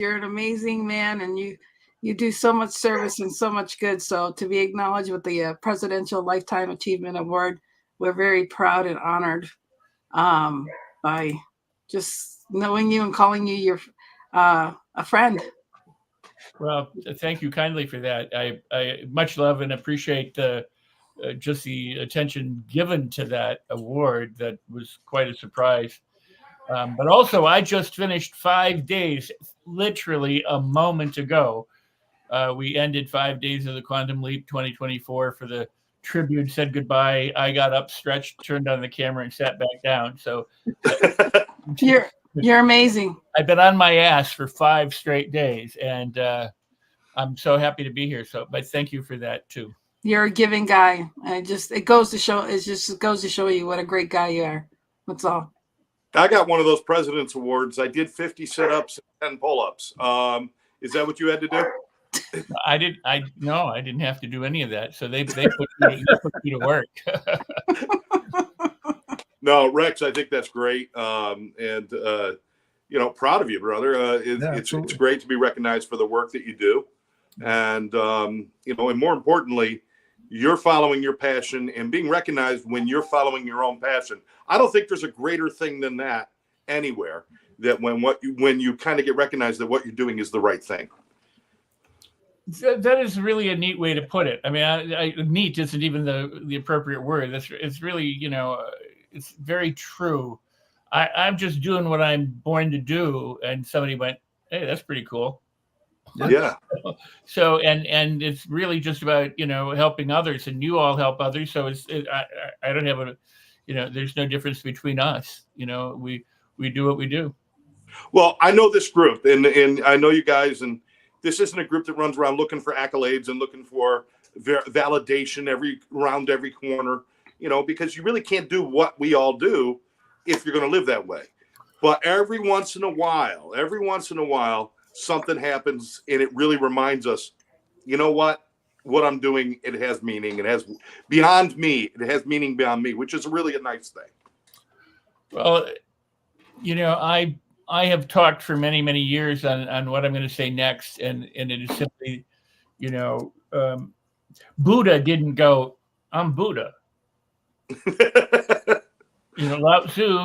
You're an amazing man, and you do so much service and so much good. So to be acknowledged with the Presidential Lifetime Achievement Award, we're very proud and honored by just knowing you and calling you your a friend. Well, thank you kindly for that. I much love and appreciate just the attention given to that award. That was quite a surprise. But also, I just finished 5 days, literally a moment ago. We ended 5 days of the Quantum Leap 2024 for the Tribune, said goodbye. I got up, stretched, turned on the camera, and sat back down. So you're amazing. I've been on my ass for 5 straight days, and I'm so happy to be here. But thank you for that too. You're a giving guy. It goes to show you what a great guy you are. That's all. I got one of those President's Awards. I did 50 sit-ups and 10 pull-ups. Is that what you had to do? I didn't have to do any of that. So they put you to work. No, Rex, I think that's great. And proud of you, brother. It's great to be recognized for the work that you do. And, and more importantly, you're following your passion and being recognized when you're following your own passion. I don't think there's a greater thing than that anywhere, that when you kind of get recognized that what you're doing is the right thing. That is really a neat way to put it. I mean, neat isn't even the appropriate word. It's really, it's very true. I'm just doing what I'm born to do. And somebody went, hey, that's pretty cool. Yeah. So, and it's really just about, helping others, and you all help others. So I don't have there's no difference between us. We do what we do. Well, I know this group and I know you guys, and this isn't a group that runs around looking for accolades and looking for validation around every corner, because you really can't do what we all do if you're going to live that way. But every once in a while, something happens and it really reminds us, what I'm doing, it has meaning. It has beyond me. It has meaning beyond me, which is really a nice thing. Well, I have talked for many, many years on what I'm going to say next. And it is simply, Buddha didn't go, I'm Buddha. Lao Tzu,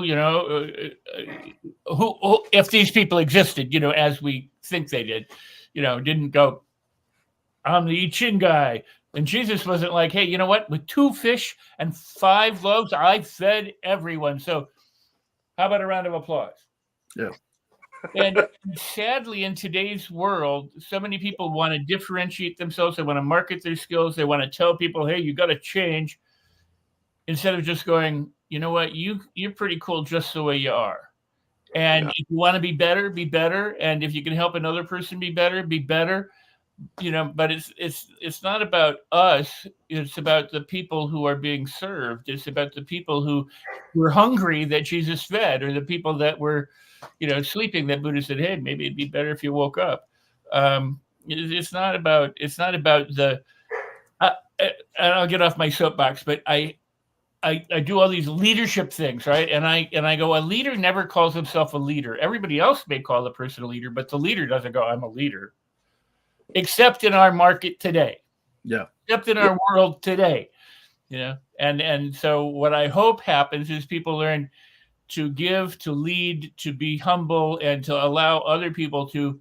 who, if these people existed, as we think they did, didn't go, I'm the I Ching guy. And Jesus wasn't like, hey, you know what? With 2 fish and 5 loaves, I fed everyone. So how about a round of applause? Yeah. And sadly, in today's world, so many people want to differentiate themselves. They want to market their skills. They want to tell people, hey, you got to change, instead of just going, you know what, you're pretty cool just the way you are. And if you want to be better, be better. And if you can help another person be better, be better. But it's not about us. It's about the people who are being served. It's about the people who were hungry that Jesus fed, or the people that were, sleeping that Buddha said, hey, maybe it'd be better if you woke up. It's not about the. And I'll get off my soapbox, but I do all these leadership things, right? And I go, a leader never calls himself a leader. Everybody else may call the person a leader, but the leader doesn't go, I'm a leader. Except in our market today. Yeah. Except in our world today. And so what I hope happens is people learn to give, to lead, to be humble, and to allow other people to.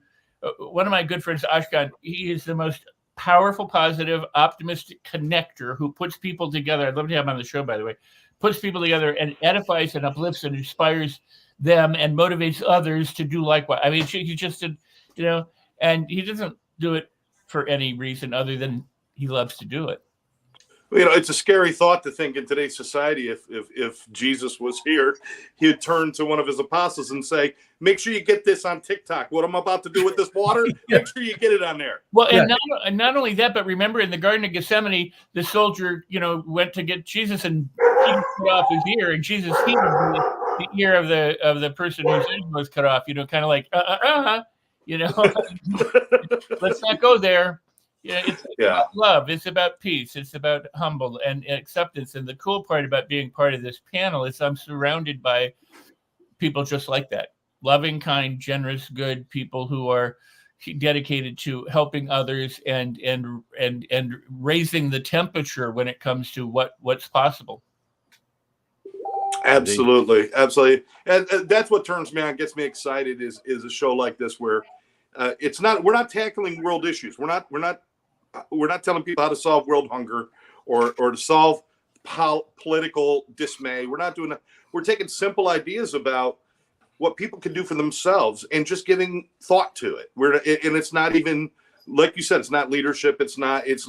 One of my good friends, Ashkan, he is the most powerful, positive, optimistic connector who puts people together. I'd love to have him on the show, by the way. Puts people together and edifies and uplifts and inspires them and motivates others to do likewise. I mean, he just did, and he doesn't do it for any reason other than he loves to do it. It's a scary thought to think in today's society, if Jesus was here, he'd turn to one of his apostles and say, make sure you get this on TikTok. What I'm about to do with this water, make sure you get it on there. Well, and not only that, but remember in the Garden of Gethsemane, the soldier, went to get Jesus and he cut off his ear, and Jesus healed the ear of the person whose ear was cut off, kind of like, let's not go there. It's about love. It's about peace. It's about humble and acceptance. And the cool part about being part of this panel is I'm surrounded by people just like that. loving, kind, generous, good people who are dedicated to helping others and raising the temperature when it comes to what's possible. Absolutely, absolutely, and that's what turns me on, gets me excited. Is a show like this where we're not tackling world issues. We're not telling people how to solve world hunger or to solve political dismay. We're not doing that. We're taking simple ideas about what people can do for themselves and just giving thought to it. And it's not even, like you said, it's not leadership. It's not it's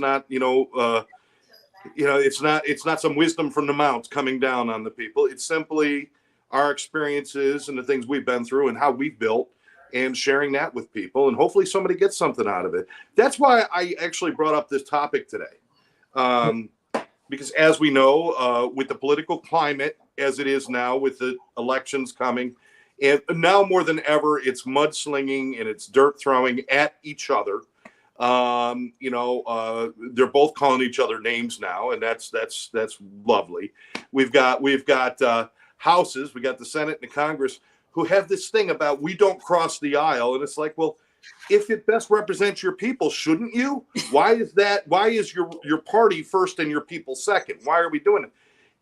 not some wisdom from the mounts coming down on the people. It's simply our experiences and the things we've been through and how we've built, and sharing that with people, and hopefully somebody gets something out of it. That's why I actually brought up this topic today. Because as we know, with the political climate as it is now, with the elections coming, and now more than ever, it's mudslinging and it's dirt throwing at each other. They're both calling each other names now, and that's lovely. We've got houses, we got the Senate and the Congress, who have this thing about we don't cross the aisle, and it's like, well, if it best represents your people, shouldn't you? Why is that? Why is your party first and your people second? Why are we doing it?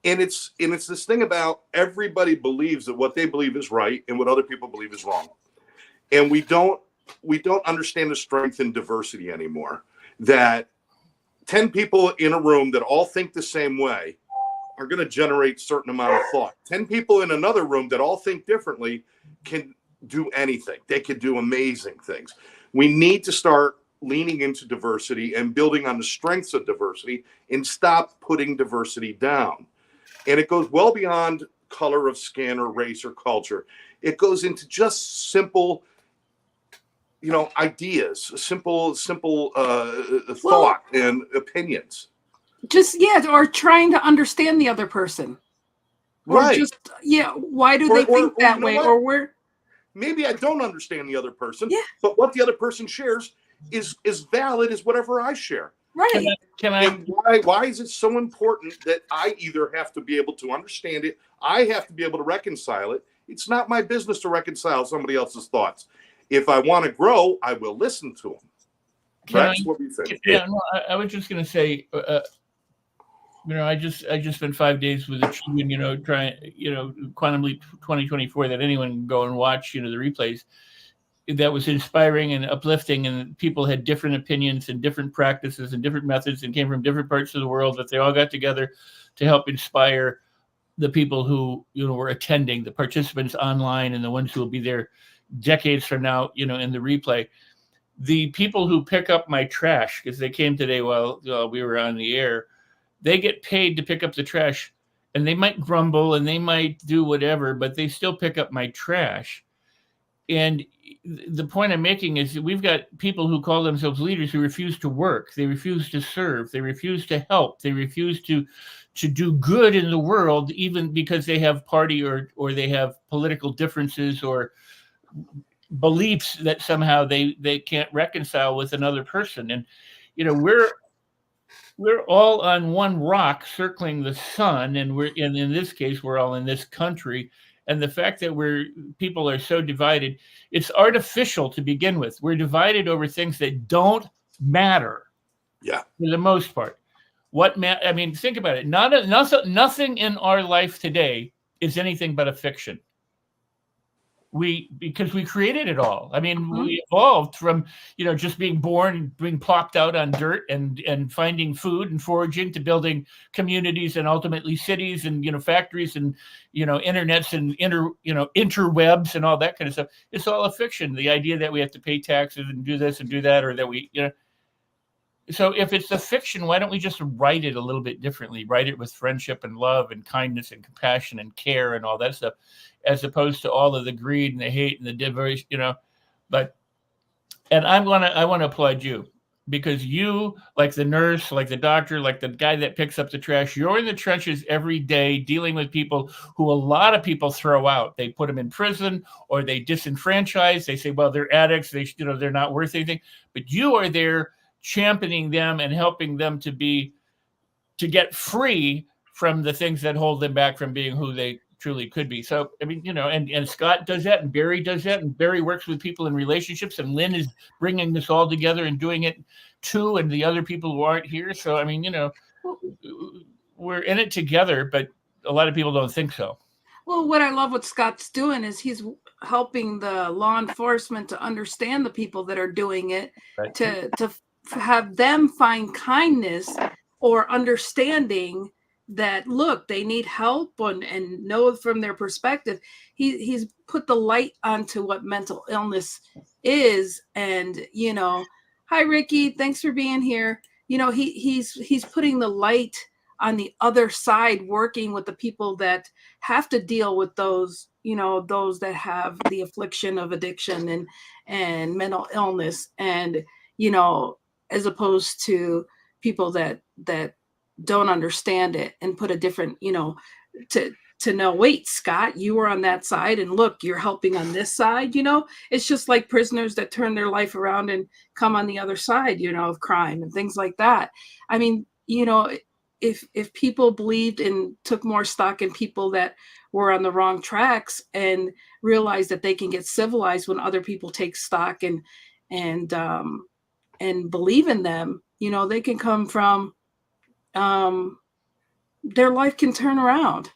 And it's this thing about everybody believes that what they believe is right and what other people believe is wrong, and we don't understand the strength in diversity anymore. That 10 people in a room that all think the same way are going to generate a certain amount of thought. 10 people in another room that all think differently can do anything. They could do amazing things. We need to start leaning into diversity and building on the strengths of diversity and stop putting diversity down. And it goes well beyond color of skin or race or culture. It goes into just simple, ideas, simple thought and opinions. Or trying to understand the other person. Right. Why do they think that way? Or where? Maybe I don't understand the other person, Yeah. but what the other person shares is valid as whatever I share. Right. And why is it so important that I either have to be able to understand it, I have to be able to reconcile it. It's not my business to reconcile somebody else's thoughts. If I want to grow, I will listen to them. That's what we think. Yeah, no, I was just going to say, I just spent 5 days with the trying, Quantum Leap 2024 that anyone can go and watch, the replays. That was inspiring and uplifting, and people had different opinions and different practices and different methods and came from different parts of the world, but they all got together to help inspire the people who, were attending, the participants online and the ones who will be there decades from now, in the replay. The people who pick up my trash, because they came today while we were on the air, they get paid to pick up the trash, and they might grumble and they might do whatever, but they still pick up my trash. And the point I'm making is that we've got people who call themselves leaders who refuse to work. They refuse to serve. They refuse to help. They refuse to do good in the world, even because they have party or they have political differences or beliefs that somehow they can't reconcile with another person. And, we're all on one rock circling the sun, and in this case, we're all in this country. And the fact that people are so divided, it's artificial to begin with. We're divided over things that don't matter. Yeah. For the most part. Think about it. Nothing in our life today is anything but a fiction. Because we created it all. We evolved from, just being born and being plopped out on dirt and finding food and foraging to building communities and ultimately cities and, factories and, internets and interwebs and all that kind of stuff. It's all a fiction. The idea that we have to pay taxes and do this and do that, or that we, So if it's a fiction, why don't we just write it a little bit differently? Write it with friendship and love and kindness and compassion and care and all that stuff, as opposed to all of the greed and the hate and the diversion, And I want to applaud you, because you, like the nurse, like the doctor, like the guy that picks up the trash, you're in the trenches every day dealing with people who a lot of people throw out. They put them in prison or they disenfranchise. They say, well, they're addicts. They're not worth anything. But you are there championing them and helping them to get free from the things that hold them back from being who they truly could be. So, I mean, and Scott does that, and Barry does that, and Barry works with people in relationships, and Lynn is bringing this all together and doing it too, and the other people who aren't here. So, I mean, we're in it together, but a lot of people don't think so. Well, what I love what Scott's doing is he's helping the law enforcement to understand the people that are doing it, Right. to have them find kindness or understanding that, look, they need help and know from their perspective. He's put the light onto what mental illness is. And, hi, Ricky, thanks for being here. He's putting the light on the other side, working with the people that have to deal with those that have the affliction of addiction and mental illness, and as opposed to people that don't understand it and put a different to know, wait, Scott, you were on that side, and look, you're helping on this side. It's just like prisoners that turn their life around and come on the other side of crime and things like that. I mean, if people believed and took more stock in people that were on the wrong tracks and realized that they can get civilized when other people take stock and believe in them, they can come from, their life can turn around,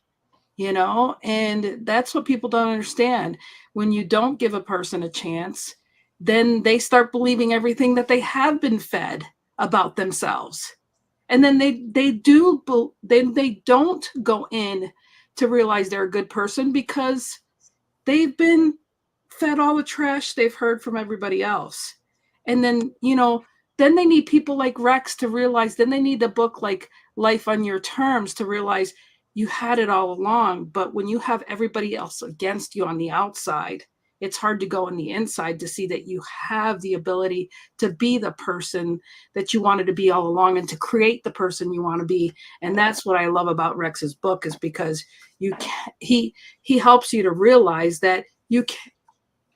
and that's what people don't understand. When you don't give a person a chance, then they start believing everything that they have been fed about themselves. And then they don't go in to realize they're a good person because they've been fed all the trash they've heard from everybody else. And then, then they need people like Rex to realize, then they need a book like Life on Your Terms to realize you had it all along. But when you have everybody else against you on the outside, it's hard to go on the inside to see that you have the ability to be the person that you wanted to be all along and to create the person you want to be. And that's what I love about Rex's book, is because he helps you to realize that you can,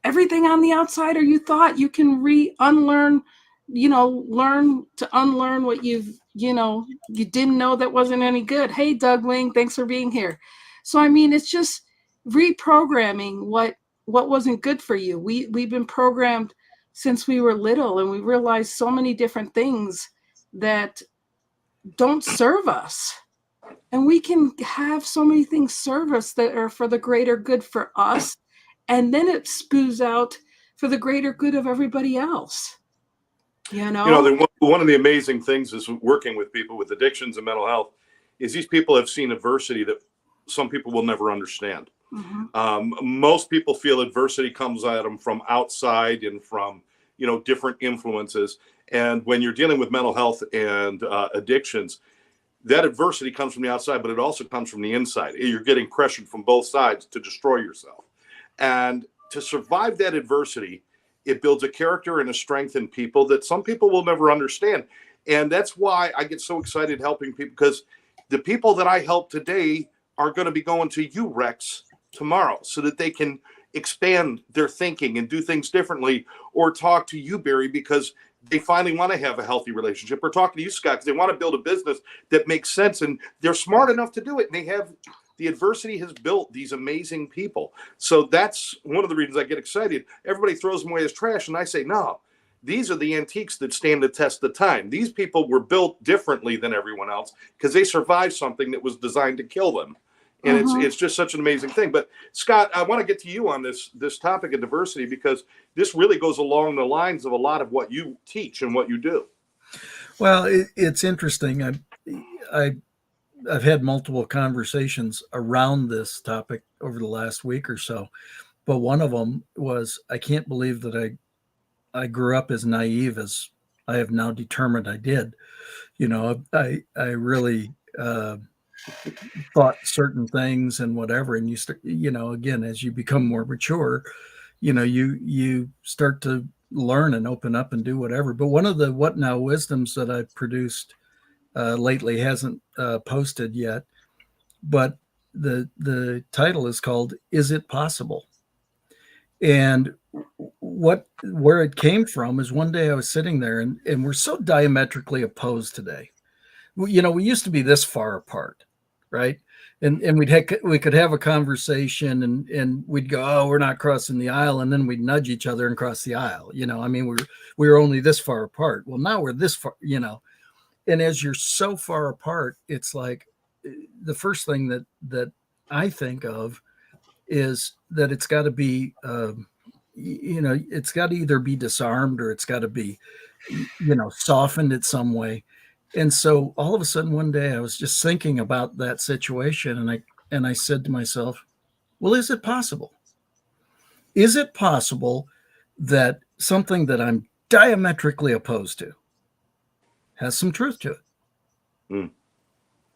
everything on the outside, or you thought you can unlearn, learn to unlearn what you didn't know that wasn't any good. Hey, Doug Wing, thanks for being here. So, I mean, it's just reprogramming what wasn't good for you. We've been programmed since we were little, and we realized so many different things that don't serve us. And we can have so many things serve us that are for the greater good for us. And then it spews out for the greater good of everybody else. One of the amazing things is working with people with addictions and mental health is these people have seen adversity that some people will never understand. Mm-hmm. Most people feel adversity comes at them from outside and from, different influences. And when you're dealing with mental health and addictions, that adversity comes from the outside, but it also comes from the inside. You're getting pressured from both sides to destroy yourself. And to survive that adversity, it builds a character and a strength in people that some people will never understand. And that's why I get so excited helping people, because the people that I help today are going to be going to you, Rex, tomorrow, so that they can expand their thinking and do things differently, or talk to you, Barry, because they finally want to have a healthy relationship, or talk to you, Scott, because they want to build a business that makes sense, and they're smart enough to do it. And they have, the adversity has built these amazing people. So that's one of the reasons I get excited. Everybody throws them away as trash, and I say, no, these are the antiques that stand the test of time. These people were built differently than everyone else because they survived something that was designed to kill them. And it's just such an amazing thing. But Scott, I want to get to you on this topic of diversity, because this really goes along the lines of a lot of what you teach and what you do. Well, it's interesting. I've had multiple conversations around this topic over the last week or so, but one of them was, I can't believe that I grew up as naive as I have now determined I did. I really thought certain things and whatever, and you start, again, as you become more mature, you start to learn and open up and do whatever. But one of the What Now wisdoms that I've produced lately hasn't posted yet, but the title is called "Is It Possible?" And where it came from is, one day I was sitting there, and we're so diametrically opposed today. We used to be this far apart, right? and we could have a conversation and we'd go, oh, we're not crossing the aisle, and then we'd nudge each other and cross the aisle. I mean, we were only this far apart. Well, now we're this far, and as you're so far apart, it's like the first thing that I think of is that it's got to be it's got to either be disarmed or it's got to be softened in some way. And so all of a sudden one day I was just thinking about that situation, and I said to myself, well, is it possible? Is it possible that something that I'm diametrically opposed to has some truth to it?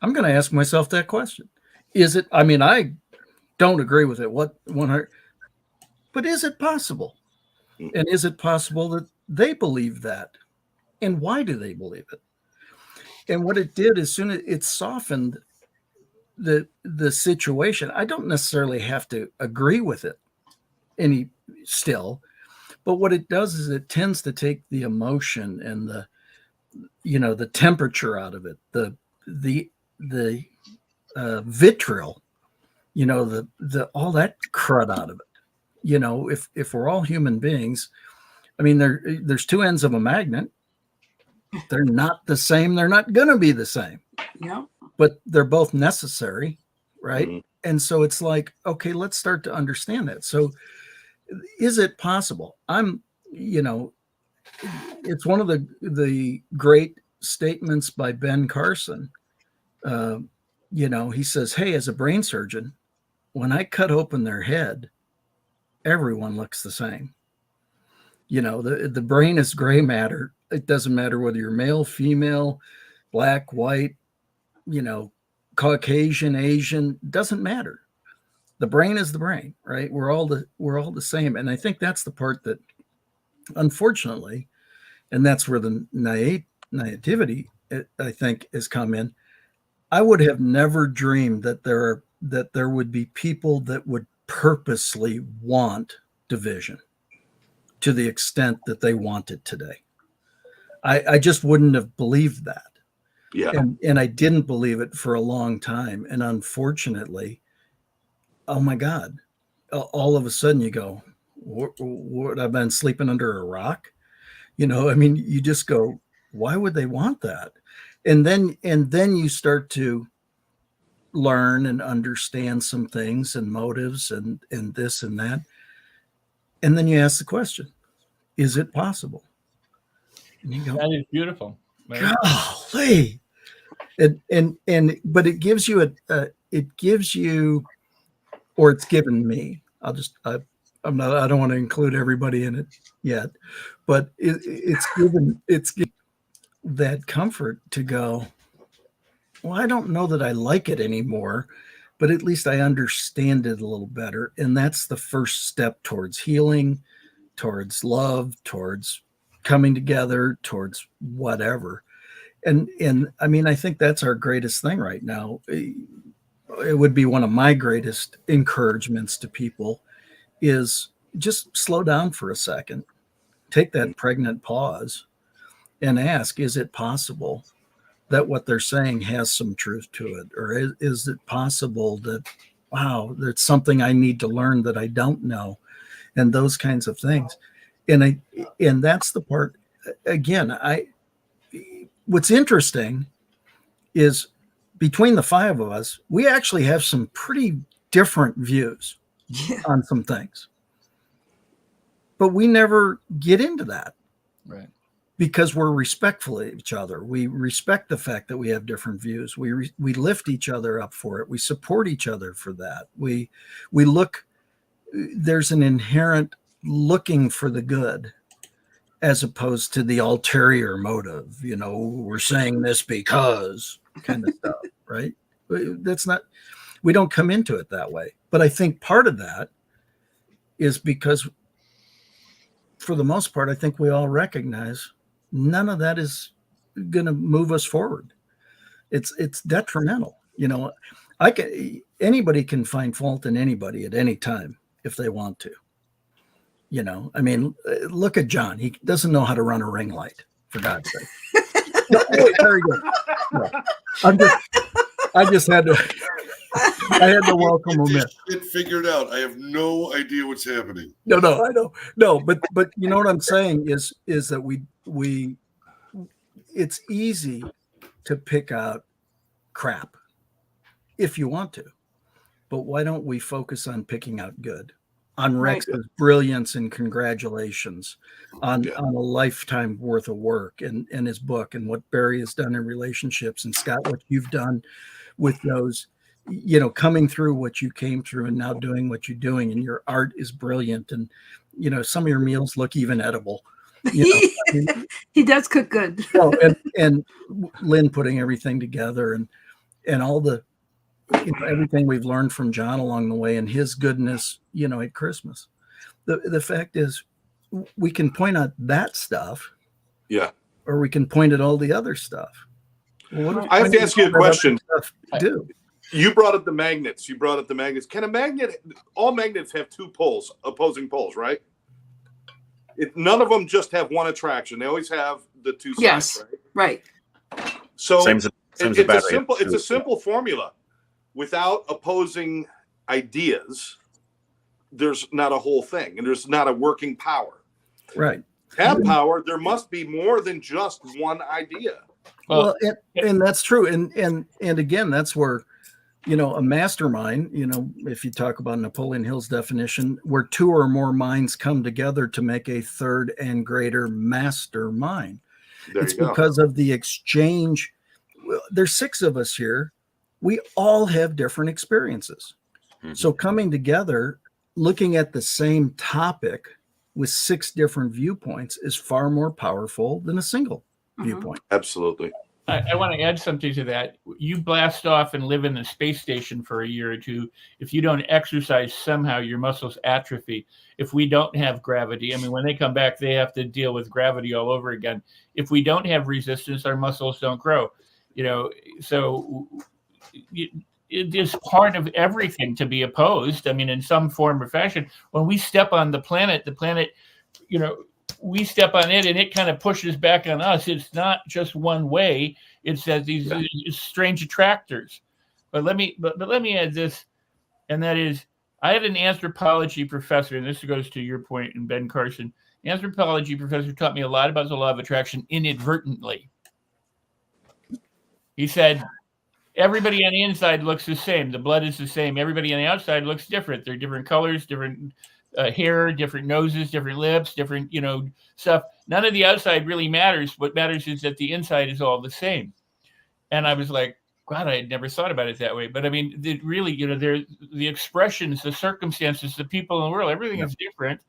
I'm going to ask myself that question. Is it? I mean, I don't agree with it. But is it possible? And is it possible that they believe that? And why do they believe it? And what it did, as soon as it softened the situation, I don't necessarily have to agree with it still, but what it does is it tends to take the emotion and the temperature out of it, the vitriol, the all that crud out of it. If we're all human beings, I mean, there's two ends of a magnet. They're not the same. They're not going to be the same. Yeah. But they're both necessary, right? Mm-hmm. And so it's like, okay, let's start to understand that. So is it possible? It's one of the great statements by Ben Carson. He says, hey, as a brain surgeon, when I cut open their head, everyone looks the same. The brain is gray matter. It doesn't matter whether you're male, female, black, white, Caucasian, Asian, doesn't matter. The brain is the brain, right? We're all the same. And I think that's the part that, unfortunately, and that's where the naivety, I think, has come in. I would have never dreamed that there would be people that would purposely want division to the extent that they want it today. I just wouldn't have believed that. Yeah. And I didn't believe it for a long time. And unfortunately, oh my God, all of a sudden you go, what I've been sleeping under a rock? I mean, you just go, why would they want that? And then you start to learn and understand some things and motives and this and that. And then you ask the question, is it possible? And you go, that is beautiful. Right? Golly. But it gives you or it's given me. I don't want to include everybody in it yet, but it's given that comfort to go, well, I don't know that I like it anymore, but at least I understand it a little better. And that's the first step towards healing, towards love, towards coming together, towards whatever. And I mean, I think that's our greatest thing right now. It would be one of my greatest encouragements to people is just slow down for a second, take that pregnant pause and ask, is it possible that what they're saying has some truth to it? Or is it possible that, wow, there's something I need to learn that I don't know, and those kinds of things. And that's the part, again, what's interesting is between the five of us, we actually have some pretty different views on some things, but we never get into that. Right. Because we're respectful of each other. We respect the fact that we have different views. We lift each other up for it. We support each other for that. We look, there's an inherent looking for the good as opposed to the ulterior motive, we're saying this because kind of stuff, right? That's not, we don't come into it that way. But I think part of that is because for the most part, I think we all recognize none of that is going to move us forward. It's detrimental. Anybody can find fault in anybody at any time if they want to. I mean, look at John. He doesn't know how to run a ring light, for God's sake. No, very good. No, I just had to. I had to welcome him in. Shit figured out. I have no idea what's happening. No, I know. No, but you know what I'm saying is that we it's easy to pick out crap if you want to, but why don't we focus on picking out good? On Rex's brilliance and congratulations on a lifetime worth of work and his book and what Barry has done in relationships, and Scott, what you've done with those, you know, coming through what you came through and now doing what you're doing, and your art is brilliant. And, you know, some of your meals look even edible. You know, he does cook good. and Lynn putting everything together and all the, you know, everything we've learned from John along the way and his goodness, you know, at Christmas. The fact is, we can point out that stuff, or we can point at all the other stuff. Well, I have to ask you a question. Do you brought up the magnets? Can a magnet? All magnets have two poles, opposing poles, right? None of them just have one attraction. They always have the two sides. Yes, right. So same as it's a simple formula. Without opposing ideas, there's not a whole thing, and there's not a working power. Right. Have power. There must be more than just one idea. Well, and that's true. And again, that's where, you know, a mastermind, you know, if you talk about Napoleon Hill's definition, where two or more minds come together to make a third and greater mastermind. It's because of the exchange. There's 6 of us here. We all have different experiences. Mm-hmm. So coming together, looking at the same topic with 6 different viewpoints is far more powerful than a single viewpoint. Absolutely. I want to add something to that. You blast off and live in the space station for a year or two. If you don't exercise, somehow your muscles atrophy. If we don't have gravity, I mean, when they come back, they have to deal with gravity all over again. If we don't have resistance, our muscles don't grow. You know, so it is part of everything to be opposed. I mean, in some form or fashion, when we step on the planet, you know, we step on it and it kind of pushes back on us. It's not just one way. It's that these strange attractors. But let me add this, and that is, I had an anthropology professor, and this goes to your point, and Ben Carson. The anthropology professor taught me a lot about the law of attraction inadvertently. He said, everybody on the inside looks the same. The blood is the same. Everybody on the outside looks different. They're different colors, different hair, different noses, different lips, different, you know, stuff. None of the outside really matters. What matters is that the inside is all the same. And I was like, God, I had never thought about it that way. But I mean, it really, you know, the expressions, the circumstances, the people in the world, everything is different.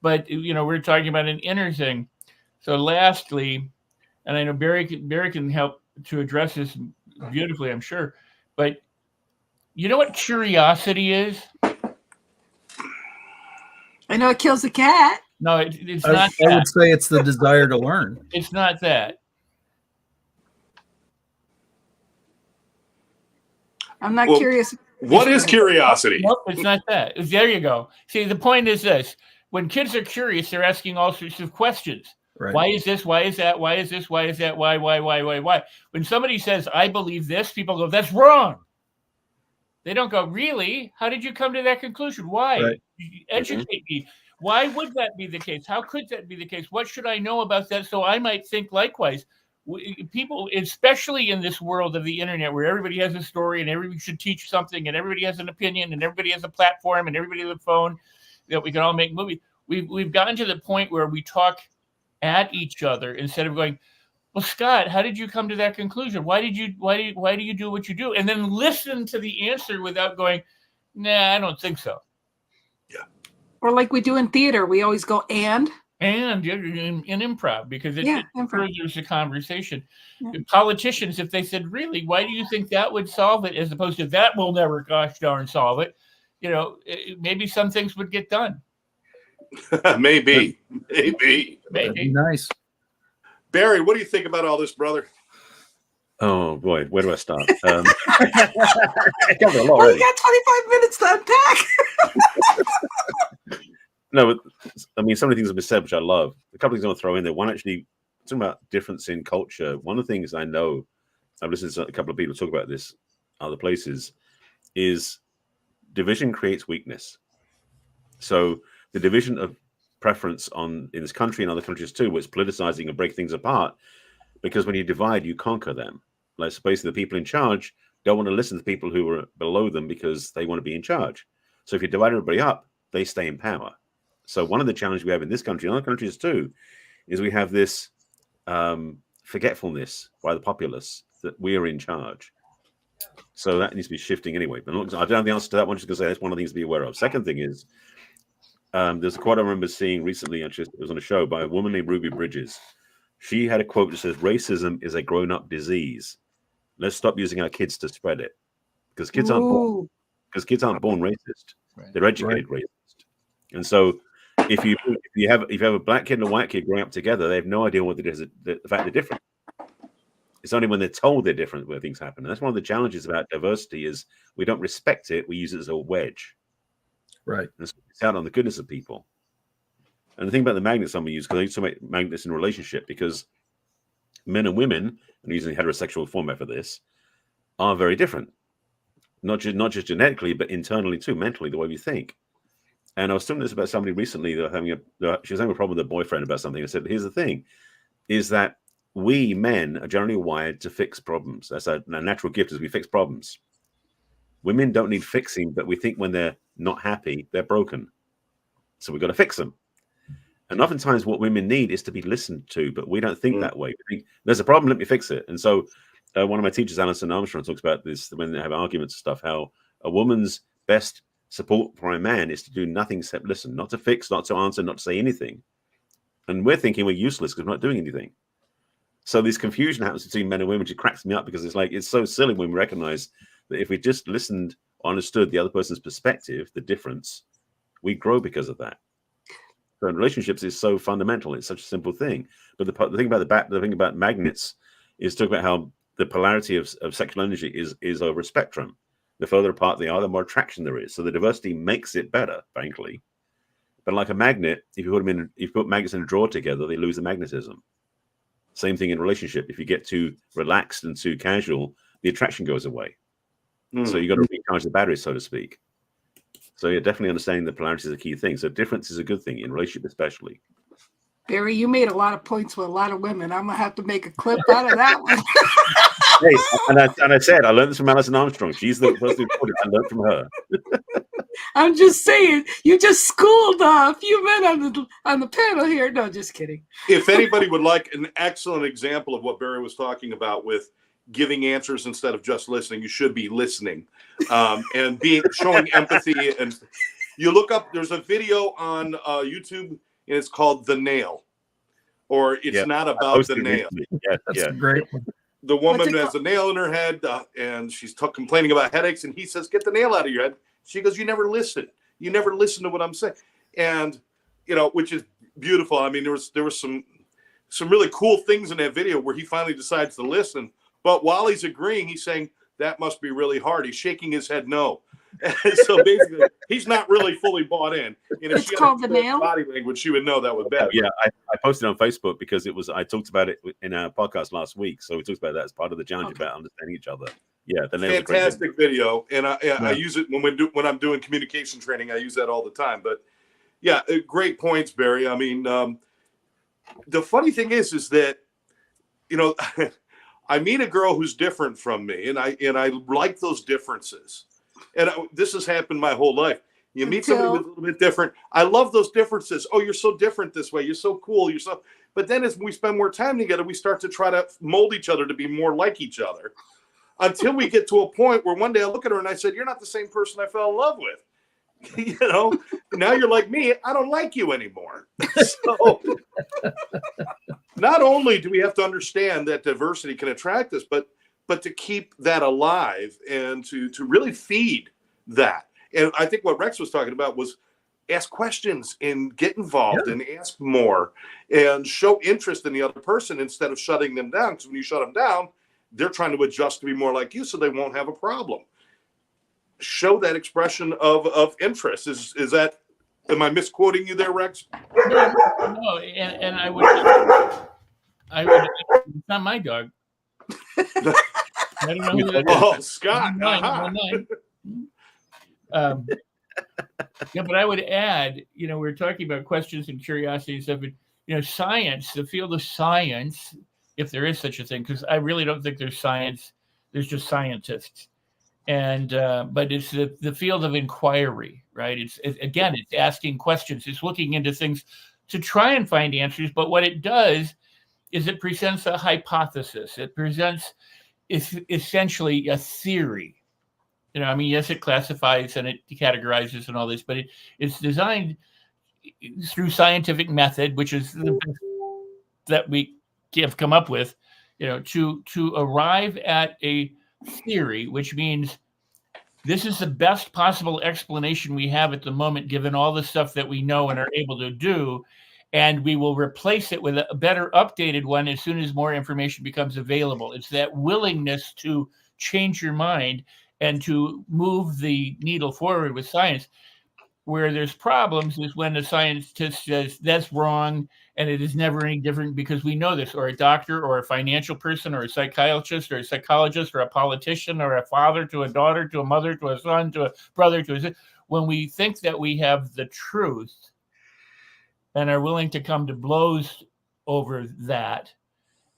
But, you know, we're talking about an inner thing. So lastly, and I know Barry can help to address this beautifully, I'm sure. But you know what curiosity is? I know it kills the cat. No, it's not that. I would say it's the desire to learn. It's not that. I'm not curious. What is curiosity? Nope, it's not that. There you go. See, the point is this. When kids are curious, they're asking all sorts of questions. Right. Why is this? Why is that? Why is this? Why is that? Why? When somebody says, I believe this, people go, that's wrong. They don't go, really? How did you come to that conclusion? Why? Right. Educate me. Why would that be the case? How could that be the case? What should I know about that so I might think likewise? People, especially in this world of the internet where everybody has a story and everybody should teach something and everybody has an opinion and everybody has a platform and everybody has a phone that we can all make movies. We've gotten to the point where we talk at each other instead of going, well, Scott, how did you come to that conclusion? Why do you do what you do? And then listen to the answer without going, nah, I don't think so. Yeah. Or like we do in theater, we always go and in improv because it furthers the conversation. Yeah. Politicians, if they said, really, why do you think that would solve it, as opposed to that will never gosh darn solve it, you know, maybe some things would get done. Maybe. Nice. Barry, what do you think about all this, brother? Oh boy, where do I start? Well, you got 25 minutes to unpack. No, but I mean, some of the things have been said, which I love. A couple of things I want to throw in there. One, actually, talking about difference in culture. One of the things I know, I've listened to a couple of people talk about this other places, is division creates weakness. So the division of preference in this country and other countries too, where it's politicizing and break things apart, because when you divide, you conquer them. Like basically the people in charge don't want to listen to people who are below them because they want to be in charge. So if you divide everybody up, they stay in power. So one of the challenges we have in this country and other countries too is we have this forgetfulness by the populace that we are in charge. So that needs to be shifting anyway. But I don't have the answer to that one. Just going to say that's one of the things to be aware of. Second thing is there's a quote I remember seeing recently. Actually, it was on a show by a woman named Ruby Bridges. She had a quote that says, "Racism is a grown-up disease. Let's stop using our kids to spread it, because kids aren't born racist. Right. They're educated racist." And so, if you have a black kid and a white kid growing up together, they have no idea what it is. The fact they're different. It's only when they're told they're different where things happen. And that's one of the challenges about diversity is we don't respect it. We use it as a wedge. Right. And so it's out on the goodness of people. And the thing about the magnets I'm going to use, because I used to make magnets in a relationship, because men and women, and using heterosexual format for this, are very different. Not just genetically, but internally too, mentally, the way we think. And I was telling this about somebody recently that she was having a problem with her boyfriend about something. I said, here's the thing, is that we men are generally wired to fix problems. That's our natural gift, is we fix problems. Women don't need fixing, but we think when they're not happy, they're broken. So we've got to fix them. And oftentimes what women need is to be listened to, but we don't think that way. We think, there's a problem, let me fix it. And so one of my teachers, Alison Armstrong, talks about this when they have arguments and stuff, how a woman's best support for a man is to do nothing except listen, not to fix, not to answer, not to say anything. And we're thinking we're useless because we're not doing anything. So this confusion happens between men and women, which cracks me up, because it's so silly when we recognize that if we just listened, understood the other person's perspective, the difference, we grow because of that. So in relationships is so fundamental. It's such a simple thing. But the thing about magnets is talk about how the polarity of sexual energy is over a spectrum. The further apart they are, the more attraction there is. So the diversity makes it better, frankly. But like a magnet, if you put magnets in a drawer together, they lose the magnetism. Same thing in a relationship. If you get too relaxed and too casual, the attraction goes away. So you got to recharge the battery, so to speak. So you're definitely understanding the polarity is a key thing. So difference is a good thing in relationship, especially. Barry, you made a lot of points with a lot of women. I'm gonna have to make a clip out of that one. Hey, and I said I learned this from Alison Armstrong. She's the person who put it. I learned from her. I'm just saying, you just schooled a few men on the panel here. No, just kidding. If anybody would like an excellent example of what Barry was talking about with giving answers instead of just listening, you should be listening and showing empathy. And you look up, there's a video on YouTube, and it's called The Nail, or It's Not About the Nail. That's great. The woman has a nail in her head and she's complaining about headaches, and he says, get the nail out of your head. She goes, you never listen. You never listen to what I'm saying. And, which is beautiful. I mean, there was some really cool things in that video where he finally decides to listen. But while he's agreeing, he's saying, that must be really hard. He's shaking his head no. And so basically, he's not really fully bought in. And if It's she called The Nail? body language, she would know that was bad. Yeah, I posted on Facebook because I talked about it in our podcast last week. So we talked about that as part of the challenge about understanding each other. Yeah, the Nail. Fantastic video. And I use it when I'm doing communication training. I use that all the time. But yeah, great points, Barry. I mean, the funny thing is that, I meet a girl who's different from me, and I like those differences. And this has happened my whole life. You meet somebody who's a little bit different. I love those differences. Oh, you're so different this way. You're so cool. But then as we spend more time together, we start to try to mold each other to be more like each other, until we get to a point where one day I look at her and I said, you're not the same person I fell in love with. Now you're like me. I don't like you anymore. So not only do we have to understand that diversity can attract us, but to keep that alive and to really feed that. And I think what Rex was talking about was ask questions and get involved and ask more and show interest in the other person instead of shutting them down. Because when you shut them down, they're trying to adjust to be more like you so they won't have a problem. Show that expression of interest. Am I misquoting you there, Rex? No, and I would, it's not my dog. I don't know who that is. Oh, Scott. Yeah, but I would add, we're talking about questions and curiosity and stuff, but, science, the field of science, if there is such a thing, because I really don't think there's science, there's just scientists. And, but it's the field of inquiry, right? It's asking questions, it's looking into things to try and find answers. But what it does is it presents a hypothesis. It presents essentially a theory. Yes, it classifies and it categorizes and all this, but it's designed through scientific method, which is the best that we have come up with, to arrive at a theory, which means this is the best possible explanation we have at the moment, given all the stuff that we know and are able to do. And we will replace it with a better updated one as soon as more information becomes available. It's that willingness to change your mind and to move the needle forward with science. Where there's problems is when a scientist says that's wrong and it is never any different because we know this, or a doctor or a financial person or a psychiatrist or a psychologist or a politician or a father to a daughter to a mother to a son to a brother to a, when we think that we have the truth and are willing to come to blows over that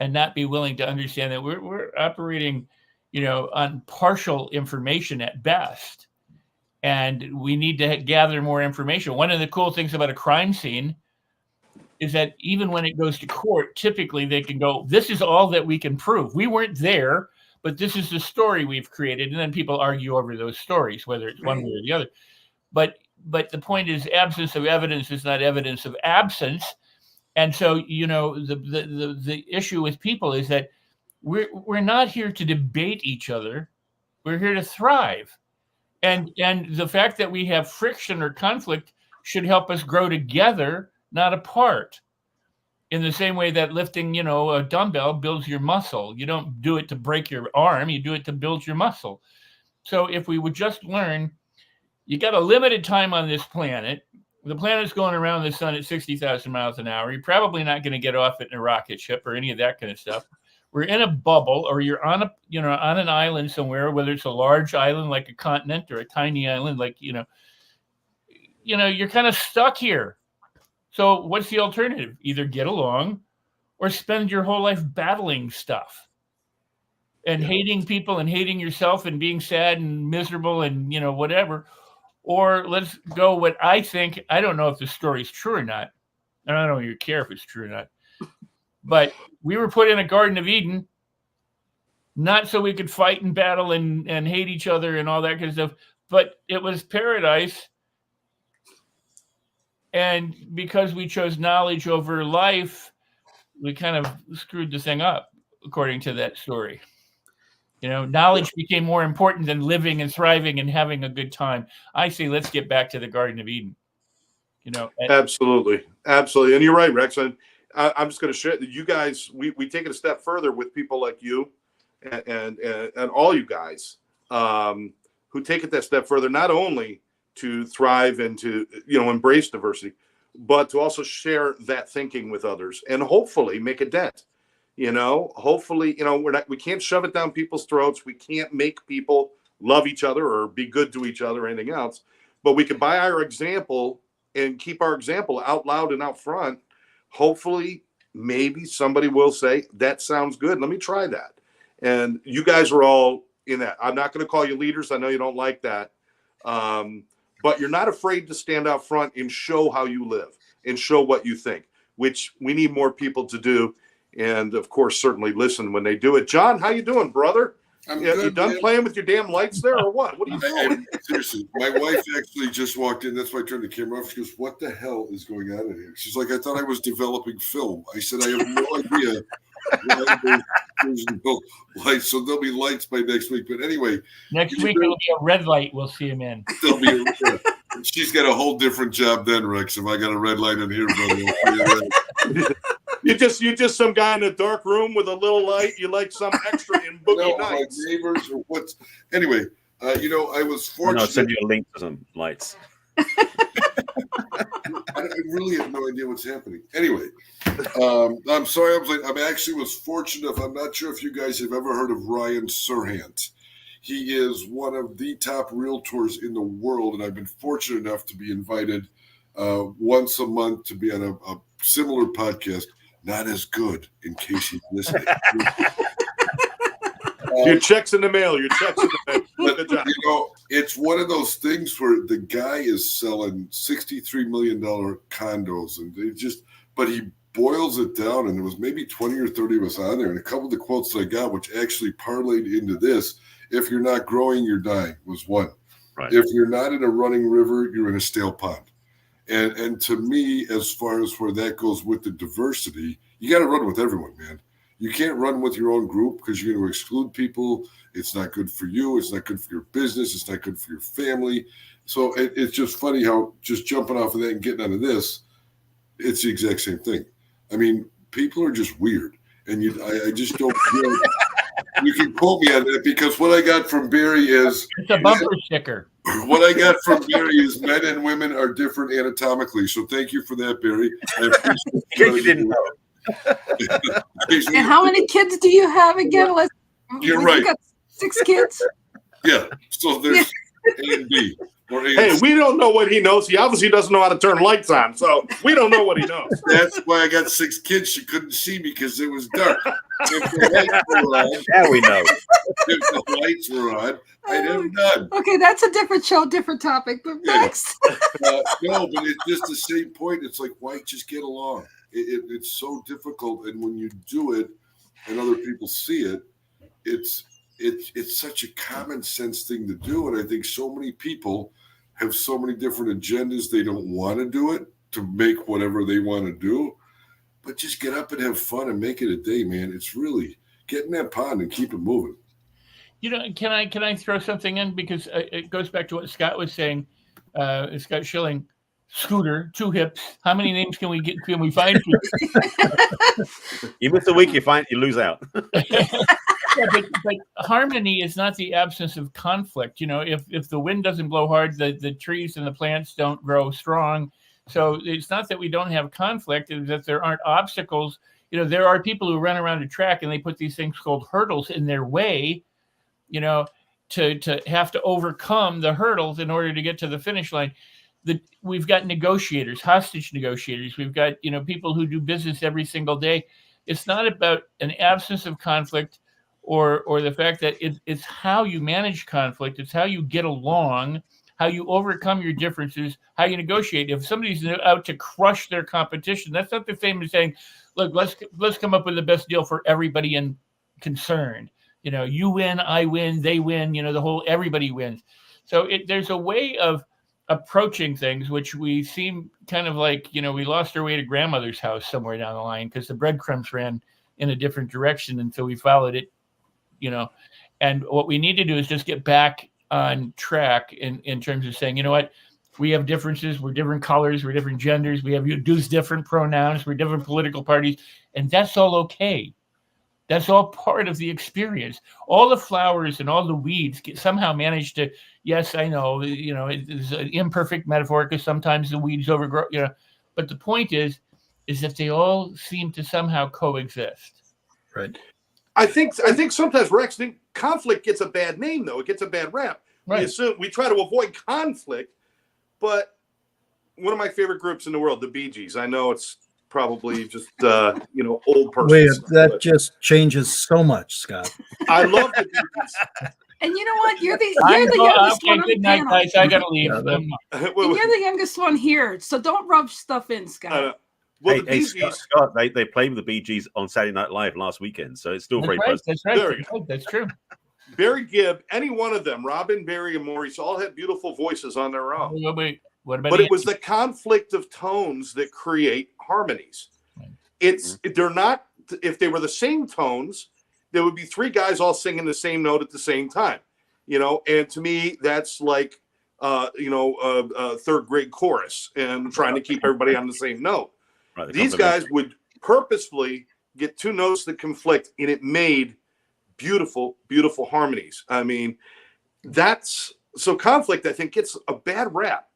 and not be willing to understand that we're operating, on partial information at best. And we need to gather more information. One of the cool things about a crime scene is that even when it goes to court, typically they can go, this is all that we can prove. We weren't there, but this is the story we've created. And then people argue over those stories, whether it's one way or the other. But the point is, absence of evidence is not evidence of absence. And so, the issue with people is that we're not here to debate each other. We're here to thrive. And the fact that we have friction or conflict should help us grow together, not apart. In the same way that lifting, a dumbbell builds your muscle. You don't do it to break your arm. You do it to build your muscle. So if we would just learn, you got a limited time on this planet. The planet's going around the sun at 60,000 miles an hour. You're probably not going to get off it in a rocket ship or any of that kind of stuff. We're in a bubble, or you're on on an island somewhere, whether it's a large island like a continent or a tiny island like, you're kind of stuck here. So what's the alternative? Either get along or spend your whole life battling stuff and hating people and hating yourself and being sad and miserable and, whatever. Or let's go what I think. I don't know if the story's true or not. And I don't even care if it's true or not. But we were put in a Garden of Eden, not so we could fight and battle and hate each other and all that kind of stuff, but it was paradise. And because we chose knowledge over life, we kind of screwed the thing up, according to that story. Knowledge became more important than living and thriving and having a good time. I say, let's get back to the Garden of Eden. Absolutely. Absolutely. And you're right, Rex. I'm just going to share that you guys, we take it a step further with people like you and all you guys who take it that step further, not only to thrive and to, embrace diversity, but to also share that thinking with others and hopefully make a dent. Hopefully, we can't shove it down people's throats. We can't make people love each other or be good to each other or anything else, but we can by our example and keep our example out loud and out front. Hopefully, maybe somebody will say, that sounds good. Let me try that. And you guys are all in that. I'm not going to call you leaders. I know you don't like that. But you're not afraid to stand out front and show how you live and show what you think, which we need more people to do. And, of course, certainly listen when they do it. John, how you doing, brother? You done playing with your damn lights there or what? What are you doing? Seriously, my wife actually just walked in. That's why I turned the camera off. She goes, what the hell is going on in here? She's like, I thought I was developing film. I said, I have no idea why there's no lights. So there'll be lights by next week. But anyway. Next week it'll be a red light. We'll see him in. She's got a whole different job then, Rex. If I got a red light in here, brother. You just some guy in a dark room with a little light. You like some extra in Boogie Nights. My neighbors or what's anyway. I was fortunate. I'll send you a link to some lights. I really have no idea what's happening. Anyway, I'm sorry. I actually was fortunate enough. I'm not sure if you guys have ever heard of Ryan Serhant. He is one of the top realtors in the world, and I've been fortunate enough to be invited once a month to be on a similar podcast. Not as good, in case he's listening. Your check's in the mail. Your check's in the mail. But, you know, it's one of those things where the guy is selling $63 million condos, and but he boils it down, and there was maybe 20 or 30 of us on there, and a couple of the quotes that I got, which actually parlayed into this: if you're not growing, you're dying, was one. Right. If you're not in a running river, you're in a stale pond. And to me, as far as where that goes with the diversity, you got to run with everyone, man. You can't run with your own group because you're going to exclude people. It's not good for you. It's not good for your business. It's not good for your family. So it's just funny how just jumping off of that and getting onto this, it's the exact same thing. I mean, people are just weird. And I just don't feel you can quote me on that, because what I got from Barry is It's a bumper sticker. what I got from Barry is men and women are different anatomically. So thank you for that, Barry. I appreciate You didn't know. And how many kids do you have again? You're You right. got 6 kids? Yeah. So there's A and B. Or A and Hey, C. we don't know what he knows. He obviously doesn't know how to turn lights on, so we don't know what he knows. That's why I got 6 kids. She couldn't see me because it was dark. If the lights were on, Now we know. I'd have none. Okay, that's a different show, different topic. But Yeah. next. No, but it's just the same point. It's like, why just get along? It's so difficult, and when you do it, and other people see it, it's such a common sense thing to do. And I think so many people have so many different agendas. They don't want to do it to make whatever they want to do, but just get up and have fun and make it a day, man. It's really get in that pond and keep it moving. You know, can I throw something in, because it goes back to what Scott was saying. Scott Schilling, Scooter, 2 hips. How many names can we find? You miss a week, you lose out. Yeah, but harmony is not the absence of conflict. You know, if the wind doesn't blow hard, the trees and the plants don't grow strong. So it's not that we don't have conflict, it's that there aren't obstacles. You know, there are people who run around a track and they put these things called hurdles in their way, you know, to have to overcome the hurdles in order to get to the finish line. We've got negotiators, hostage negotiators. We've got, you know, people who do business every single day. It's not about an absence of conflict or the fact that it's how you manage conflict. It's how you get along, how you overcome your differences, how you negotiate. If somebody's out to crush their competition, that's not the same as saying, look, let's come up with the best deal for everybody concerned. You know, you win, I win, they win, you know, the whole everybody wins. So there's a way of approaching things which we seem kind of like, you know, we lost our way to grandmother's house somewhere down the line because the breadcrumbs ran in a different direction, and so we followed it, you know. And what we need to do is just get back on track in terms of saying, you know what, we have differences, we're different colors, we're different genders, we use different pronouns, we're different political parties, and that's all okay. That's all part of the experience. All the flowers and all the weeds somehow manage to, yes, I know, you know, it's an imperfect metaphor because sometimes the weeds overgrow, you know, but the point is that they all seem to somehow coexist. Right. I think sometimes, Rex, conflict gets a bad name, though. It gets a bad rap. Right. We try to avoid conflict, but one of my favorite groups in the world, the Bee Gees. I know it's probably just old person. Wait, stuff, that but just changes so much, Scott. I love the Bee Gees. And you know what? You're the Okay, youngest one on good the night, panel. guys. I gotta leave. Yeah, And you're the youngest one here, so don't rub stuff in, Scott. Well, the Hey, Bee Scott, Gees. Scott, they played with the Bee Gees on Saturday Night Live last weekend, so it's still That's very right. personal. That's right. There we That's right. That's true. Barry Gibb, any one of them, Robin, Barry, and Maurice, all had beautiful voices on their own. Wait, what about But it was the conflict of tones that create harmonies. They're not, if they were the same tones, there would be 3 guys all singing the same note at the same time, you know. And to me, that's like, third grade chorus and trying to keep everybody on the same note. Right, These guys would purposefully get 2 notes that conflict, and it made beautiful, beautiful harmonies. I mean, so conflict, I think, gets a bad rap.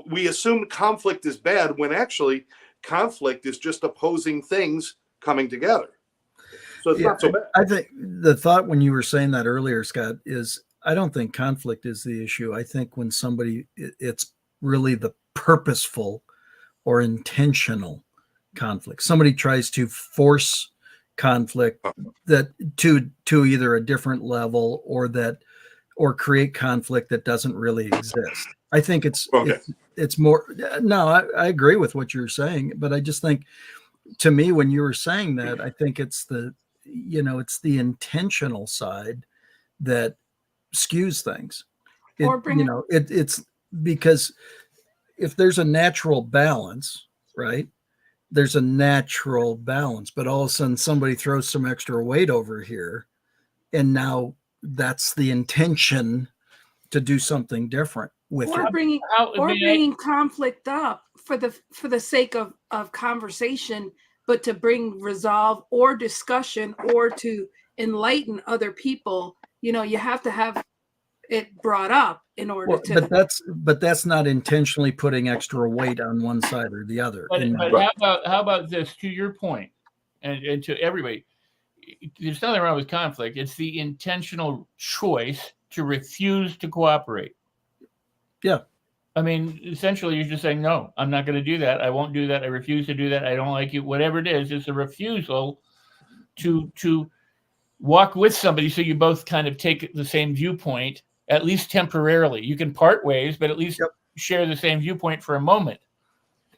We assume conflict is bad when actually conflict is just opposing things coming together. So it's not so bad. I think the thought when you were saying that earlier, Scott, is I don't think conflict is the issue. I think when it's really the purposeful or intentional conflict. Somebody tries to force conflict that to either a different level or create conflict that doesn't really exist. I think it's more. No, I agree with what you're saying, but I just think, to me, when you were saying that, I think it's the intentional side that skews things. It's because if there's a natural balance, right? There's a natural balance, but all of a sudden somebody throws some extra weight over here, and now that's the intention to do something different with or it. bringing conflict up for the sake of conversation, but to bring resolve or discussion or to enlighten other people. You have to have it brought up in order to. But that's not intentionally putting extra weight on one side or the other. But how about this? To your point, and to everybody, there's nothing wrong with conflict. It's the intentional choice to refuse to cooperate. Yeah. I mean, essentially, you're just saying, no, I'm not going to do that. I won't do that. I refuse to do that. I don't like you. Whatever it is, it's a refusal to walk with somebody so you both kind of take the same viewpoint, at least temporarily. You can part ways, but at least share the same viewpoint for a moment.